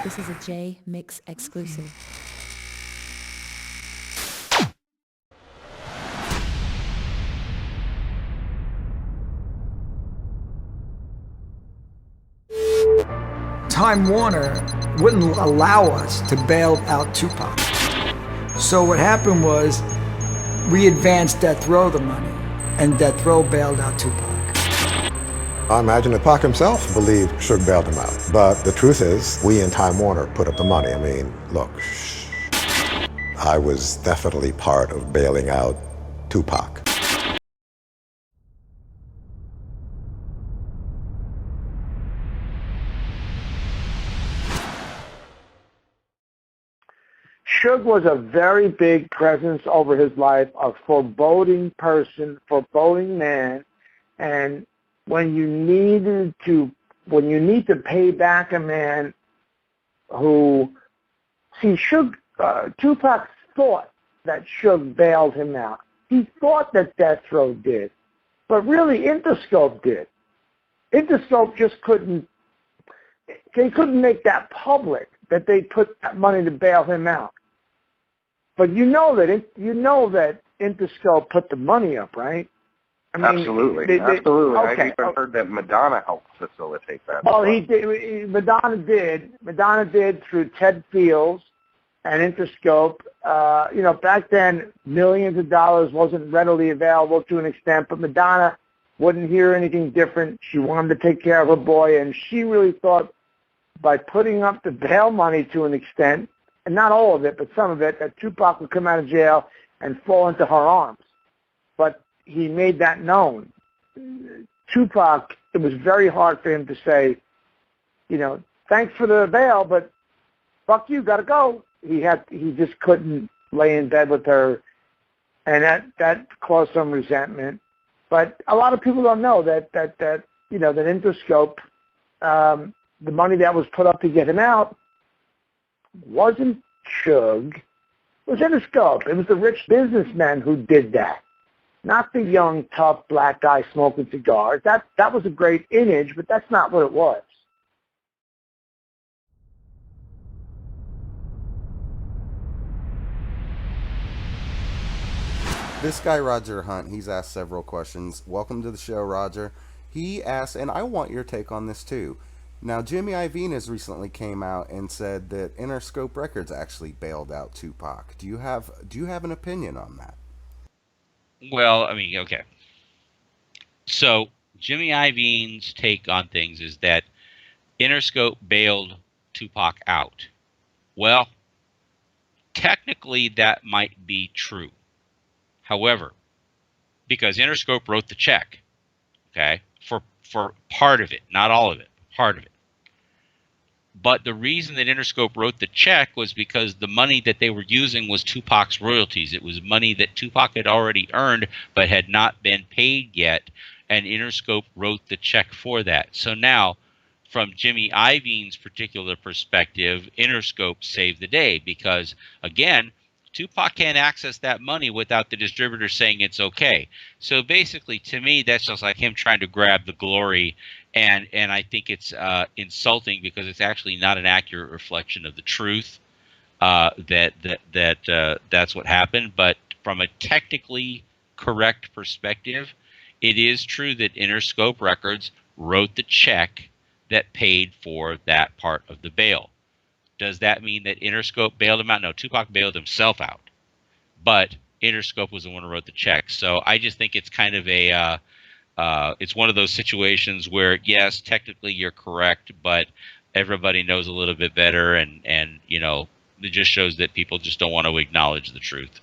This is a Jmix exclusive. Time Warner wouldn't allow us to bail out Tupac. So what happened was we advanced Death Row the money, and Death Row bailed out Tupac. I imagine that Pac himself believed Suge bailed him out. But the truth is, we in Time Warner put up the money. I mean, look, I was definitely part of bailing out Tupac. Suge was a very big presence over his life, a foreboding person, foreboding man, and when you need to pay back a man who, see, Tupac thought that Suge bailed him out. He thought that Death Row did, but really Interscope did. Interscope just couldn't make that public that they put that money to bail him out. But you know that Interscope put the money up, right? I mean, Absolutely. Okay. I even heard that Madonna helped facilitate that. Well, he did. Madonna did through Ted Fields and Interscope. Back then, millions of dollars wasn't readily available to an extent, but Madonna wouldn't hear anything different. She wanted to take care of her boy, and she really thought by putting up the bail money to an extent, and not all of it, but some of it, that Tupac would come out of jail and fall into her arms. But he made that known. Tupac, it was very hard for him to say, thanks for the bail, but fuck you, gotta go. He just couldn't lay in bed with her, and that caused some resentment. But a lot of people don't know that Interscope, the money that was put up to get him out, wasn't Suge, it was Interscope. It was the rich businessmen who did that, not the young, tough black guy smoking cigars. That was a great image, but that's not what it was. This guy, Roger Hunt, he's asked several questions. Welcome to the show, Roger. He asked, and I want your take on this too. Now, Jimmy Iovine'S recently came out and said that Interscope Records actually bailed out Tupac. Do you have an opinion on that? Well, I mean, okay. So Jimmy Iovine's take on things is that Interscope bailed Tupac out. Well, technically that might be true. However, because Interscope wrote the check, okay, for part of it, not all of it, part of it. But the reason that Interscope wrote the check was because the money that they were using was Tupac's royalties. It was money that Tupac had already earned but had not been paid yet, and Interscope wrote the check for that. So now, from Jimmy Iovine's particular perspective, Interscope saved the day because, again, Tupac can't access that money without the distributor saying it's okay. So basically, to me, that's just like him trying to grab the glory, and I think it's insulting because it's actually not an accurate reflection of the truth. That's what happened. But from a technically correct perspective, it is true that Interscope Records wrote the check that paid for that part of the bail. Does that mean that Interscope bailed him out? No, Tupac bailed himself out. But Interscope was the one who wrote the check. So I just think it's kind of it's one of those situations where, yes, technically you're correct, but everybody knows a little bit better, and it just shows that people just don't want to acknowledge the truth.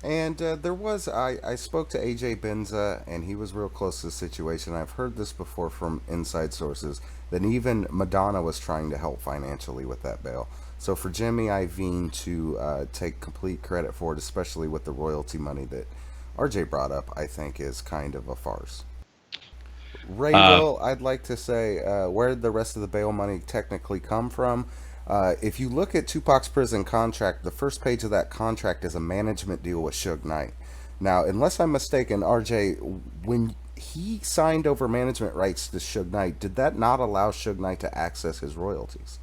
And I spoke to AJ Benza, and he was real close to the situation. I've heard this before from inside sources, that even Madonna was trying to help financially with that bail. So for Jimmy Iovine to take complete credit for it, especially with the royalty money that RJ brought up, I think is kind of a farce. Ray Will, I'd like to say, where did the rest of the bail money technically come from? If you look at Tupac's prison contract, the first page of that contract is a management deal with Suge Knight. Now, unless I'm mistaken, RJ, when he signed over management rights to Suge Knight, did that not allow Suge Knight to access his royalties?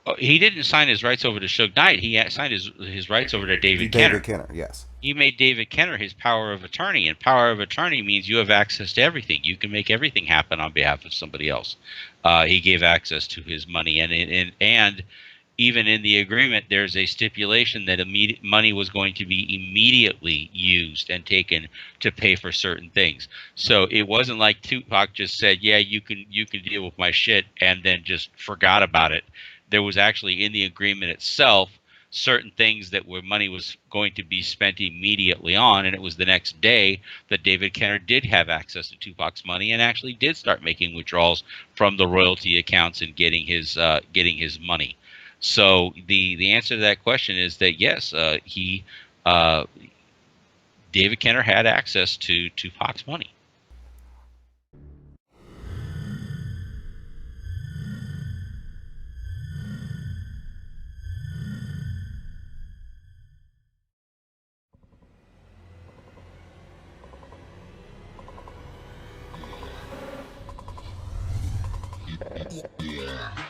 Oh, he didn't sign his rights over to Suge Knight. He signed his rights over to David Kenner. David Kenner, yes. He made David Kenner his power of attorney, and power of attorney means you have access to everything. You can make everything happen on behalf of somebody else. He gave access to his money, and even in the agreement, there's a stipulation that money was going to be immediately used and taken to pay for certain things. So it wasn't like Tupac just said, "Yeah, you can deal with my shit," and then just forgot about it. There was actually in the agreement itself certain things that where money was going to be spent immediately on, and it was the next day that David Kenner did have access to Tupac's money and actually did start making withdrawals from the royalty accounts and getting his money. So the answer to that question is that yes, David Kenner had access to Tupac's money. Yeah.